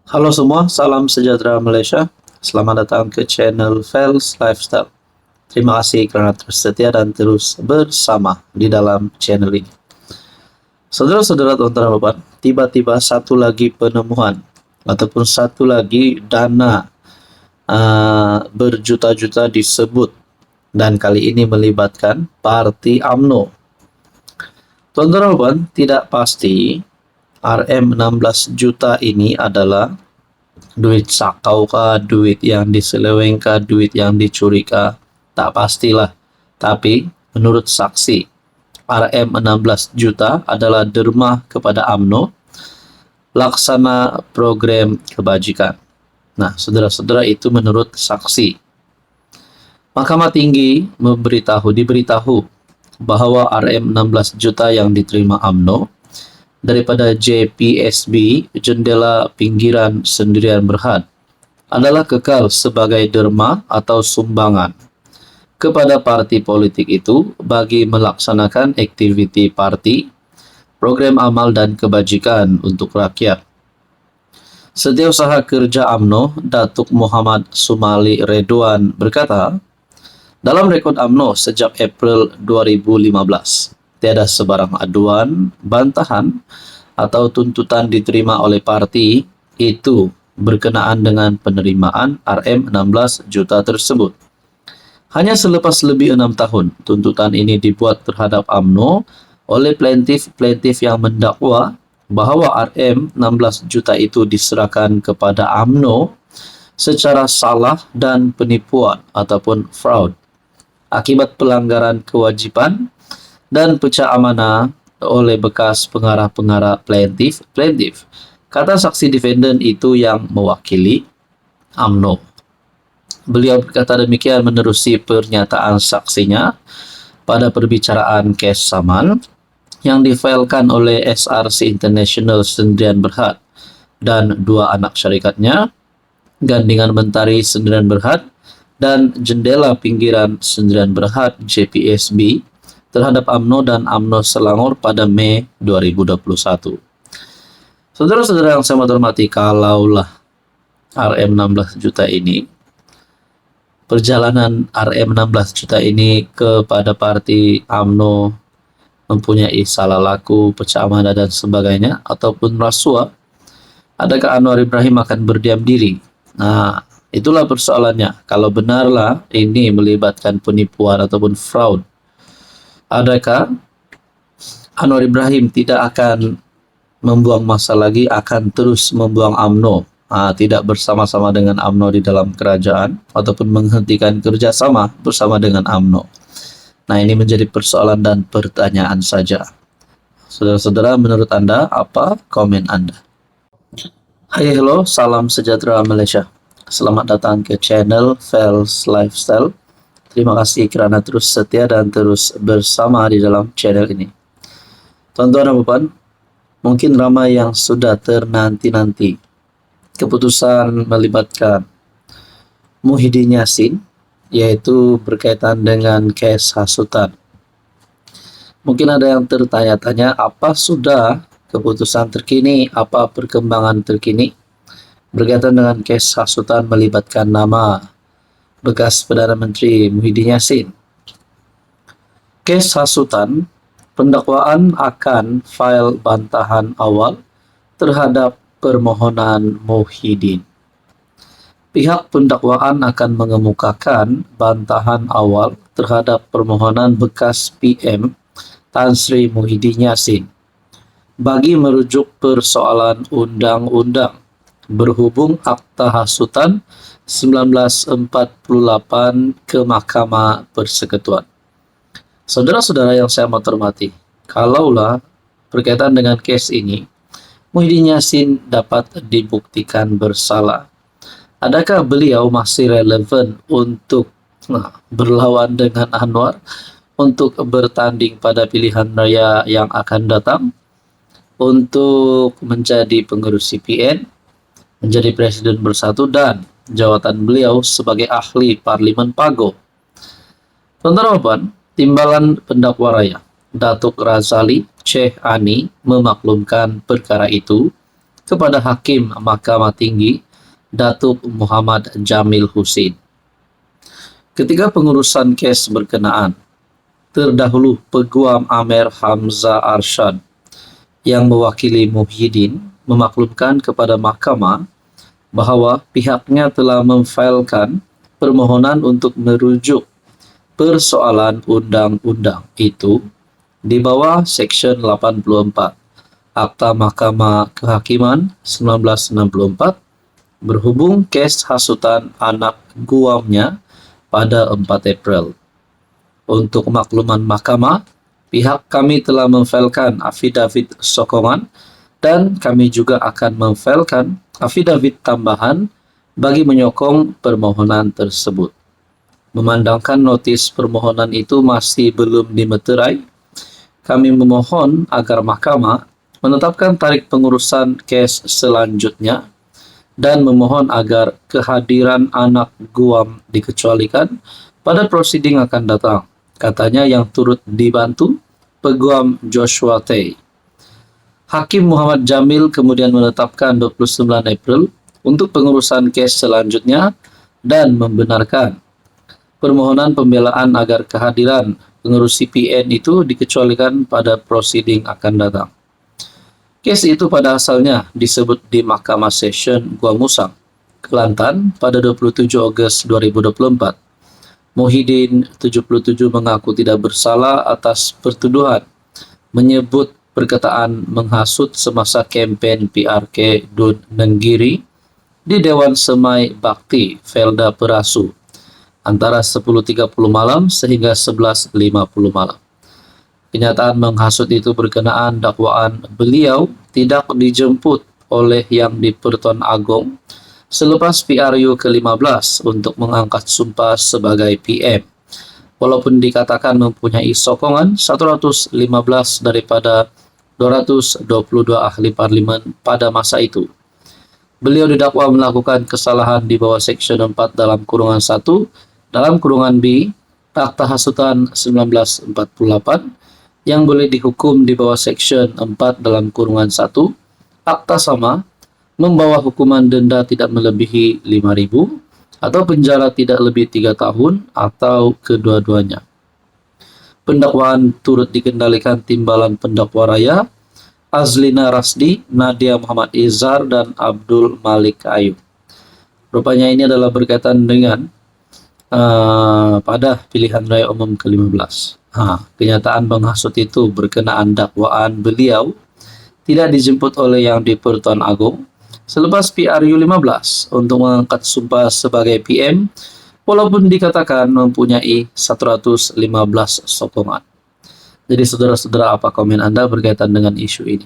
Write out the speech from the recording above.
Halo semua, salam sejahtera Malaysia. Selamat datang ke channel Fels Lifestyle. Terima kasih kerana terus setia dan terus bersama di dalam channel ini. Saudara-saudara tuan-tuan dan puan, tiba-tiba satu lagi penemuan ataupun satu lagi dana berjuta-juta disebut, dan kali ini melibatkan parti UMNO. Tuan-tuan dan puan, tidak pasti RM16 juta ini adalah duit sakau kah, duit yang diseleweng kah, duit yang dicuri kah, tak pastilah. Tapi menurut saksi, RM16 juta adalah derma kepada UMNO laksana program kebajikan. Nah, saudara-saudara, itu menurut saksi. Mahkamah Tinggi diberitahu bahawa RM16 juta yang diterima UMNO daripada JPSB, Jendela Pinggiran Sendirian Berhad, adalah kekal sebagai derma atau sumbangan kepada parti politik itu bagi melaksanakan aktiviti parti, program amal dan kebajikan untuk rakyat. Setiausaha Kerja UMNO, Datuk Muhammad Sumali Redwan berkata, dalam rekod UMNO sejak April 2015, tiada sebarang aduan, bantahan atau tuntutan diterima oleh parti itu berkenaan dengan penerimaan RM16 juta tersebut. Hanya selepas lebih 6 tahun, tuntutan ini dibuat terhadap UMNO oleh plaintiff yang mendakwa bahawa RM16 juta itu diserahkan kepada UMNO secara salah dan penipuan ataupun fraud akibat pelanggaran kewajipan dan pecah amanah oleh bekas pengarah-pengarah plaintiff. Kata saksi defendant itu yang mewakili UMNO. Beliau berkata demikian menerusi pernyataan saksinya pada perbicaraan kes saman yang difailkan oleh SRC International Sendirian Berhad dan dua anak syarikatnya, Gandingan Mentari Sendirian Berhad dan Jendela Pinggiran Sendirian Berhad JPSB terhadap UMNO dan UMNO Selangor pada Mei 2021. Saudara-saudara yang saya hormati, kalaulah RM16 juta ini, perjalanan RM16 juta ini kepada parti UMNO mempunyai salah laku, pecah amanah dan sebagainya, ataupun rasuah, adakah Anwar Ibrahim akan berdiam diri? Nah, itulah persoalannya. Kalau benarlah ini melibatkan penipuan ataupun fraud, adakah Anwar Ibrahim tidak akan membuang masa lagi, akan terus membuang UMNO, tidak bersama-sama dengan UMNO di dalam kerajaan ataupun menghentikan kerjasama bersama dengan UMNO? Nah, ini menjadi persoalan dan pertanyaan saja. Saudara-saudara, menurut Anda, apa komen Anda? Hai, hello, salam sejahtera Malaysia. Selamat datang ke channel Fels Lifestyle. Terima kasih kerana terus setia dan terus bersama di dalam channel ini. Tuan-tuan dan puan, mungkin ramai yang sudah ternanti-nanti keputusan melibatkan Muhyiddin Yassin, yaitu berkaitan dengan kes hasutan. Mungkin ada yang tertanya-tanya, apa sudah keputusan terkini, apa perkembangan terkini berkaitan dengan kes hasutan melibatkan nama bekas Perdana Menteri Muhyiddin Yassin. Kes hasutan, pendakwaan akan fail bantahan awal terhadap permohonan Muhyiddin. Pihak pendakwaan akan mengemukakan bantahan awal terhadap permohonan bekas PM Tan Sri Muhyiddin Yassin bagi merujuk persoalan undang-undang berhubung Akta Hasutan 1948 ke Mahkamah Persekutuan. Saudara-saudara yang saya hormati, kalaulah berkaitan dengan kes ini, Muhyiddin Yassin dapat dibuktikan bersalah, adakah beliau masih relevan untuk berlawan dengan Anwar untuk bertanding pada pilihan raya yang akan datang, untuk menjadi pengurus CPN, menjadi Presiden Bersatu, dan jawatan beliau sebagai ahli Parlimen Pago? Tuan-tuan, Timbalan Pendakwa Raya Datuk Razali Sheikh Ani memaklumkan perkara itu kepada Hakim Mahkamah Tinggi Datuk Muhammad Jamil Husin. Ketika pengurusan kes berkenaan, terdahulu Peguam Amer Hamzah Arsyad yang mewakili Muhyiddin memaklumkan kepada mahkamah bahawa pihaknya telah memfailkan permohonan untuk merujuk persoalan undang-undang itu di bawah Seksyen 84 Akta Mahkamah Kehakiman 1964 berhubung kes hasutan anak guamnya pada 4 April. Untuk makluman mahkamah, pihak kami telah memfailkan afidavit sokongan dan kami juga akan memfailkan afidavit tambahan bagi menyokong permohonan tersebut. Memandangkan notis permohonan itu masih belum dimeterai, kami memohon agar mahkamah menetapkan tarikh pengurusan kes selanjutnya dan memohon agar kehadiran anak guam dikecualikan pada prosiding akan datang, katanya yang turut dibantu Peguam Joshua Tay. Hakim Muhammad Jamil kemudian menetapkan 29 April untuk pengurusan kes selanjutnya dan membenarkan permohonan pembelaan agar kehadiran pengurus CPN itu dikecualikan pada prosiding akan datang. Kes itu pada asalnya disebut di Mahkamah Session Gua Musang, Kelantan pada 27 Ogos 2024. Muhyiddin 77 mengaku tidak bersalah atas pertuduhan menyebut perkataan menghasut semasa kempen PRK Dun Nenggiri di Dewan Semai Bakti Felda Perasu antara 10.30 malam sehingga 11.50 malam. Kenyataan menghasut itu berkenaan dakwaan beliau tidak dijemput oleh Yang di-Pertuan Agong selepas PRU ke-15 untuk mengangkat sumpah sebagai PM, walaupun dikatakan mempunyai sokongan 115 daripada 222 ahli parlimen pada masa itu. Beliau didakwa melakukan kesalahan di bawah Seksyen 4 dalam kurungan 1 dalam kurungan B Akta Hasutan 1948 yang boleh dihukum di bawah Seksyen 4 dalam kurungan 1 Akta Sama, membawa hukuman denda tidak melebihi 5.000 atau penjara tidak lebih 3 tahun atau kedua-duanya. Pendakwaan turut dikendalikan timbalan pendakwa raya Azlina Rasdi, Nadia Muhammad Izhar, dan Abdul Malik Ayub. Rupanya ini adalah berkaitan dengan pada pilihan raya umum ke-15. Kenyataan menghasut itu berkenaan dakwaan beliau tidak dijemput oleh Yang di-Pertuan Agong selepas PRU 15 untuk mengangkat sumpah sebagai PM, walaupun dikatakan mempunyai 115 sokongan. Jadi saudara-saudara, apa komen Anda berkaitan dengan isu ini?